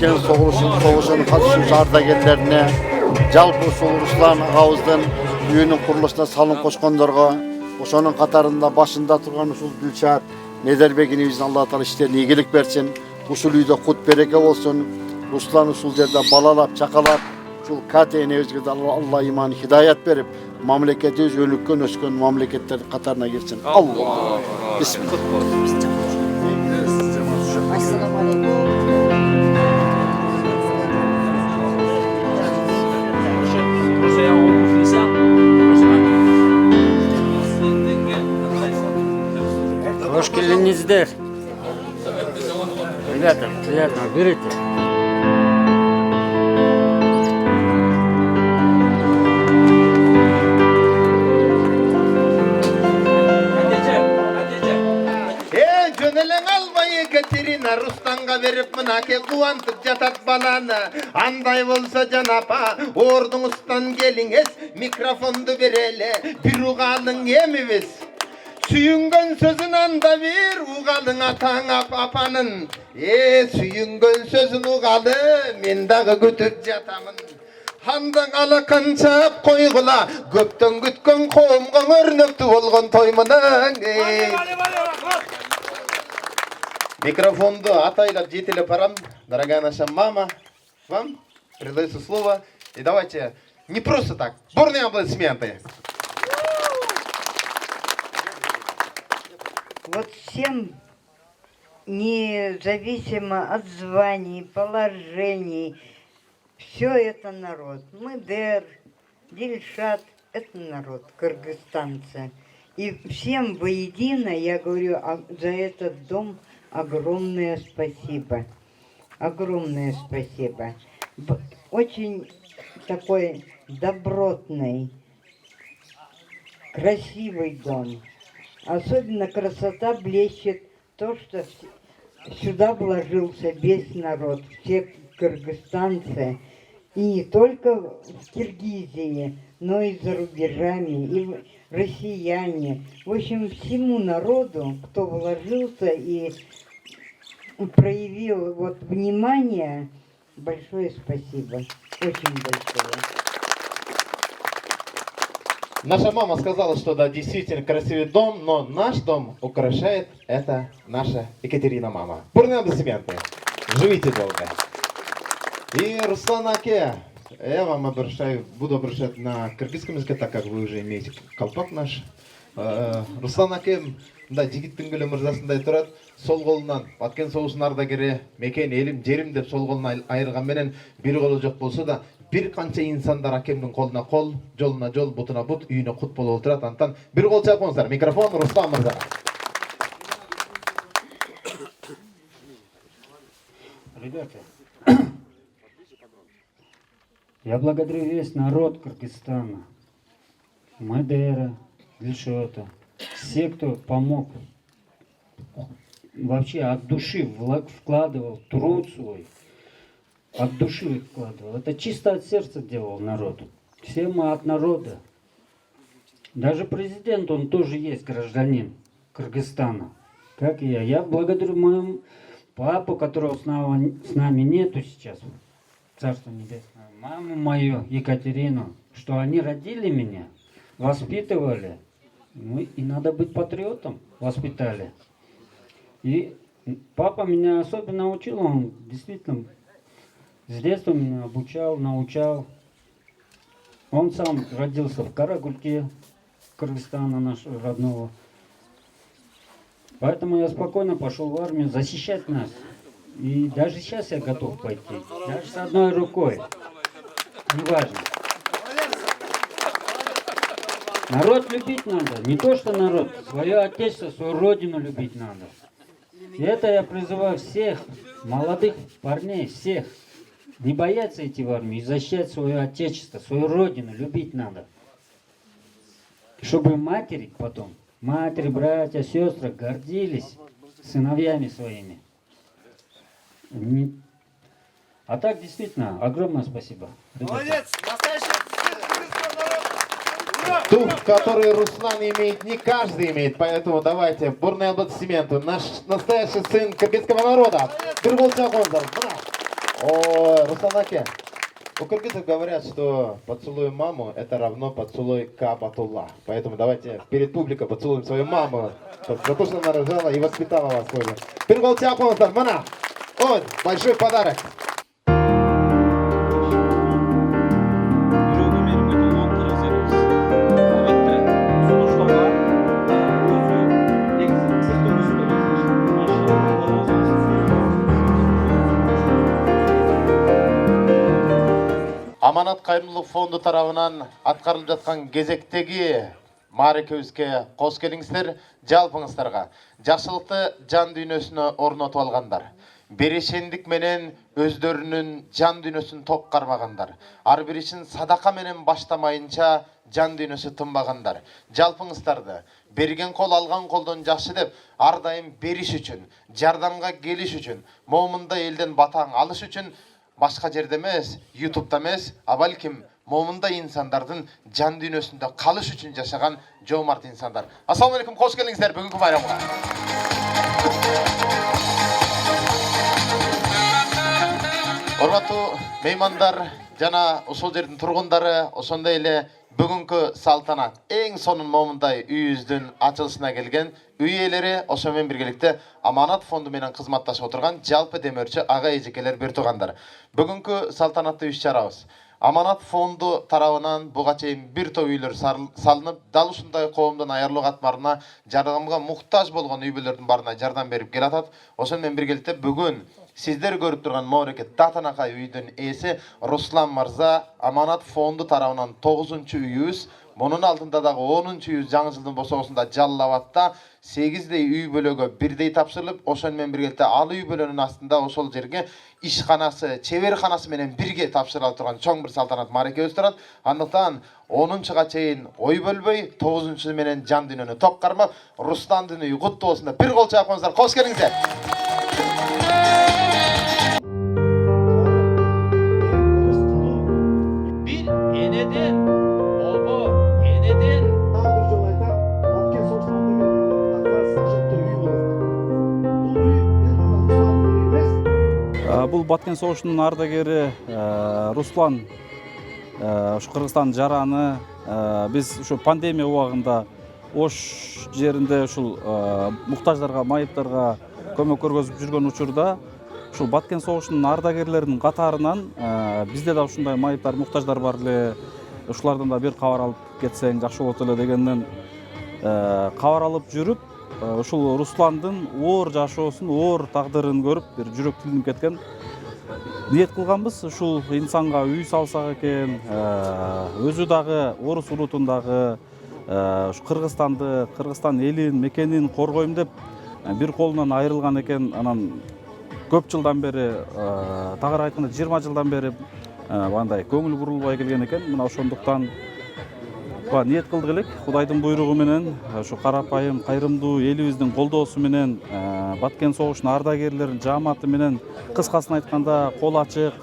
Ваткен соғышының қатысушы ардагерлеріне, жалпы ушул Руслан агабыздын үйүнүн курулушуна салым кошкондорго, ошонун катарында башында турган ушул Гүлшат Недербегинибиздин Алла Таала иштерине ийгилик берсин. Ушул үйдө кут береке болсун. Руслан ушул жерде балалап, чакалап, ушул Катя энебизге да Алла иман хидаят берип, мамлекетибиз өнүккөн өскөн мамлекеттердин катарына кирсин. Алла. Бисмилlah. Ассаламу алейкум. Hoş geldinizler. Ребята, приятно, берите. Жөнелең албай Екатерина Рустанға беріп мынаке қуантып жатат баланы. Андай болса жанапа, ордыңыздан келіңіз, микрофонды берелі, бір уғалың еміміз. Сүйінген сөзін анда бер, уғалың атаң апанын. Сүйінген сөзін уғалы, мен дағы күтіп жатамын. Хандан алақан чап қойғыла, көптен күткен қомға өрнөктü болған тоймының. Микрофонду атайлап жетелеп барам. Дорогая наша мама, вам передается слово. И давайте не просто так, бурные аплодисменты. Вот всем, независимо от званий, положений, все это народ. Мыдер, Дильшат – это народ, кыргызстанцы. И всем воедино, я говорю, за этот дом огромное спасибо. Огромное спасибо. Очень такой добротный, красивый дом. Особенно красота блещет то, что сюда вложился весь народ, все кыргызстанцы. И не только в Киргизии, но и за рубежами, и россияне. В общем, всему народу, кто вложился и проявил вот внимание, большое спасибо. Очень большое. Наша мама сказала, что да, действительно красивый дом, но наш дом украшает это наша Екатерина мама. Бурные аплодисменты. Живите долго. И Руслан Аке, я вам буду обращать на кыргызском языке, так как вы уже имеете колпак наш. Руслан Аке, да, жигиттин гүлү мырзасындай турат, сол колунан Баткен соғышынын ардагери, мекен элим, жерим деп сол колун айырган менен бир колу жок болсо да, бир канча инсандар акемдин колуна кол, жолуна жол, бутуна бут, үйүнө кут болуп отурат. Антан бир кол чапыңыздар. Микрофон Руслан мырза. Ребята, я благодарю весь народ Кыргызстана, Мадера, Гюльшата, все, кто помог, вообще от души вкладывал труд свой, от души вкладывал. Это чисто от сердца делал народ. Все мы от народа. Даже президент, он тоже есть гражданин Кыргызстана, как и я. Я благодарю моему папу, которого с нами нету сейчас, Царство Небесное, маму мою Екатерину, что они родили меня, воспитывали. Ну и надо быть патриотом, воспитали. И папа меня особенно учил, он действительно с детства меня обучал, научал. Он сам родился в Карагульке, Кыргызстана нашего родного. Поэтому я спокойно пошел в армию защищать нас. И даже сейчас я готов пойти, даже с одной рукой. Неважно. Народ любить надо, не то что народ, свое отечество, свою родину любить надо. И это я призываю всех молодых парней, всех, не бояться идти в армию и защищать свое отечество, свою родину любить надо. Чтобы матери потом, матери, братья, сестры гордились сыновьями своими. А так действительно, огромное спасибо. Ребята. Молодец! Настоящий Дух, который Руслан имеет, не каждый имеет, поэтому давайте бурные аплодисменты. Наш настоящий сын кыргызского народа. Бир кол чапыңыздар. Ой, Руслан Аке, у кыргызов говорят, что поцелуй маму это равно поцелуй Кабатулла. Поэтому давайте перед публикой поцелуем свою маму за то, что она рожала и воспитала вас. Первый тяпонстар, мана! Ой, большой подарок! Аманат Кайрымдуулук фонду тарабынан аткарылып жаткан кезектеги маарекебизге кош келиңиздер, жалпыңыздарга жакшылыкты жан дүйнөсүнө орнотуп алгандар, берешендик менен өздөрүнүн жан дүйнөсүн топ кармагандар, ар бир ишин садака менен баштамайынча жан дүйнөсү тынбагандар, жалпыңыздарды берген кол алган колдон жакшы деп ар дайым бериш үчүн, жардамга келиш үчүн, момунда элден батаң алыш үчүн башка жерде эмес, YouTube'да эмес, а балким момундай инсандардын жан дүйнөсүндө калыш үчүн жашаган жоомарт инсандар. Ассаламу алейкум, кош келиңиздер бүгүнкү байрамга. Урматтуу меймандар жана ушул жердин тургундары, ошондой эле бүгүнкү салтанат эң сонун момундай үйүбүздүн ачылышына келген үй ээлери, ошо менен биргеликте Аманат фонду менен кызматташып отурган жалпы демөөрчү ага эжекелер, бир туугандар. Бүгүнкү салтанаттуу иш-чарабыз Аманат фонду тарабынан буга чейин бир топ үйлөр салынып, дал ушундай коомдун аярлуу катмарына жардамга муктаж болгон үй бүлөлөрдүн барына жардам берип келатат. Ошол менен биргеликте бүгүн сиздер көрүп турган Моорекет Татанакай үйдүн ээси Руслан мырза Аманат фонду тарабынан 9-чу үйүбүз, мунун алдында дагы 10-чу үйүбүз жаңы жылдын бошоосунда Жалал Абадта 8дей үй бүлөгө бирдей тапшырылып, ошол менен биргеликте ал үй бүлөнүн астында ошол жерге ишканасы, чеберканасы менен бирге тапшырыла турган чоң бир салтанат маарекебиз турат. Андыктан 10-чуга чейин ой бөлбөй, 9-чу менен жан дүйнөнү топ кармап, Русландын үйү куттуу болсун деп бир кол чапыңыздар, кош келиңиздер. Bir eneden, obo, eneden. Бұл Баткен соғышының ардагері Руслан, ушу Кыргызстандын жараны, биз ушу пандемия убагында Ош жеринде ушул муктаждарга, майыптарга көмөк көргөзүп жүргөн учурда ушул Баткен соғышынын ардагерлеринин катарынан бизде да ушундай майыптар, муктаждар бар эле, ушулардан да бир кабар алып кетсең жакшы болот эле дегенден кабар алып жүрүп, ушул Русландын оор жашоосун, оор тагдырын көрүп, бир жүрөк тилинип кеткен. Ниет кылганбыз, ушул инсанга үй салсак экен, өзү дагы орус урутундагы ушу Кыргызстанды, Кыргызстан элин, мекенин коргойм деп бир колунан айрылган экен. Анан көп жылдан бери, тагыраак айтканда 20 жылдан бери андай көңүл бурулбай келген экен. Мына ошондуктан ниет кылдык элек, Кудайдын буйругу менен, ушу карапайым, кайрымдуу элибиздин колдоосу менен, Баткен согушунун ардагерлеринин жааматы менен, кыскасын айтканда кол ачык,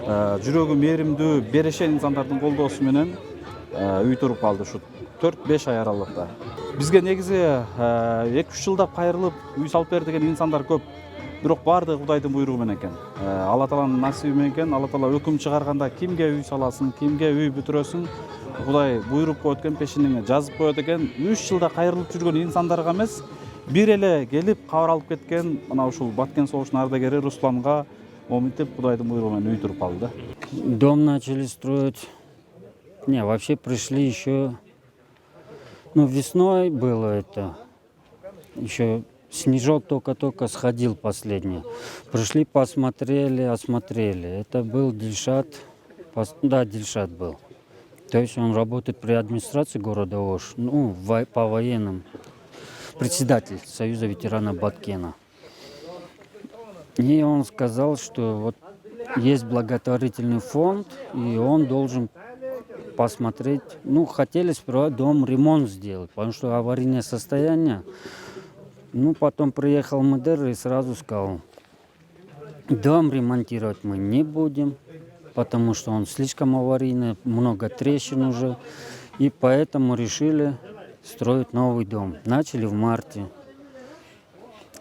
жүрөгү мээримдүү, берешен инсандардын колдоосу менен үй туруп калды ушу 4-5 ай аралыкта. Бизге негизи 2-3 жылдап кайрылып үй салып бер деген инсандар көп. Бирок баардыгы Кудайдын буйругу менен экен. Алла Тааланын насиби менен экен. Алла Таала өкүм чыгарганда кимге үй саласың, кимге үй бүтүрөсүң, Кудай буйруп коет экен, пешиниңе жазып коет экен. 3 жылда кайрылып жүргөн инсандарга эмес, бир эле келип кабар алып кеткен мына ушул Баткен согушунун ардагери Русланга моминтип Кудайдын буйругу менен үй туруп калды. Дом начали строить. Не, вообще пришли еще, весной было это. Еще снежок только-только сходил последний. Пришли, посмотрели, осмотрели. Это был Дильшат. Да, Дильшат был. То есть он работает при администрации города Ош, по военным. Председатель Союза ветеранов Баткена. И он сказал, что вот есть благотворительный фонд, и он должен посмотреть. Хотели сперва дом ремонт сделать, потому что аварийное состояние. Потом приехал мэр и сразу сказал, дом ремонтировать мы не будем, потому что он слишком аварийный, много трещин уже. И поэтому решили строить новый дом. Начали в марте.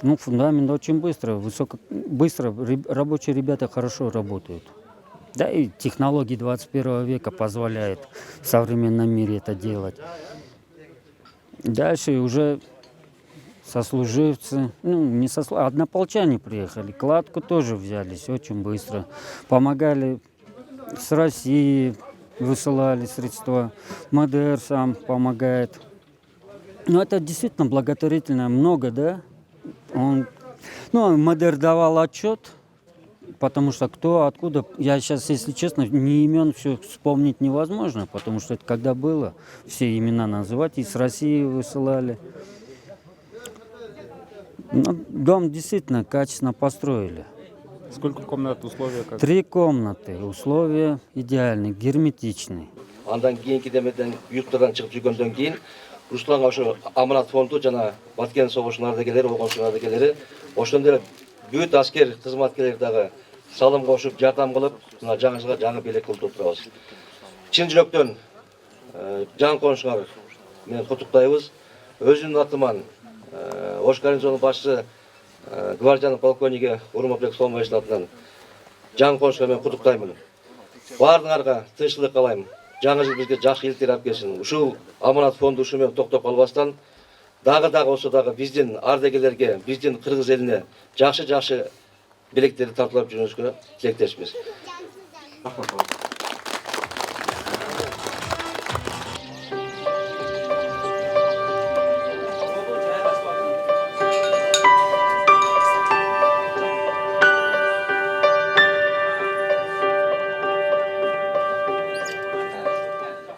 Ну, фундамент очень быстро, рабочие ребята хорошо работают. Да и технологии 21 века позволяют в современном мире это делать. Дальше уже сослуживцы, ну не однополчане приехали, кладку тоже взялись очень быстро. Помогали с России, высылали средства, МДР сам помогает. Ну это действительно благотворительно, много, да? МДР давал отчет, потому что кто, откуда, я сейчас, если честно, ни имен все вспомнить невозможно, потому что это когда было, все имена называть, и с России высылали. Дом действительно качественно построили. Сколько комнат, условия как? 3 комнаты, условия идеальные, герметичные. Андан кийинки демеден юрттардан чыгып жүргөндөн кийин Русланга ошо аманат фонду жана Баткен согушунун ардагерлери, огончунун ардагерлери ошондой эле бүт аскер кызматкерлери дагы салым кошуп, жардам кылып, мына жаңы жылга жаңы белек кылып турабыз. Чын жүрөктөн жан конушуңар менен куттуктайбыз. Өзүнүн атыман Ош гарнизонунун башчысы гвардиянын полковниги Урматбек Солмовичтин атынан жан конушуңар менен куттуктаймын. Баарыңарга тынччылык каалайм. Жаңы жыл бизге жакшы илтер алып келсин. Ушул аманат фонду ушу менен токтоп калбастан дагы биздин ардагерлерге, биздин кыргыз элине жакшы белектерди тартуулап жүрүүбүзгө тилектешпиз.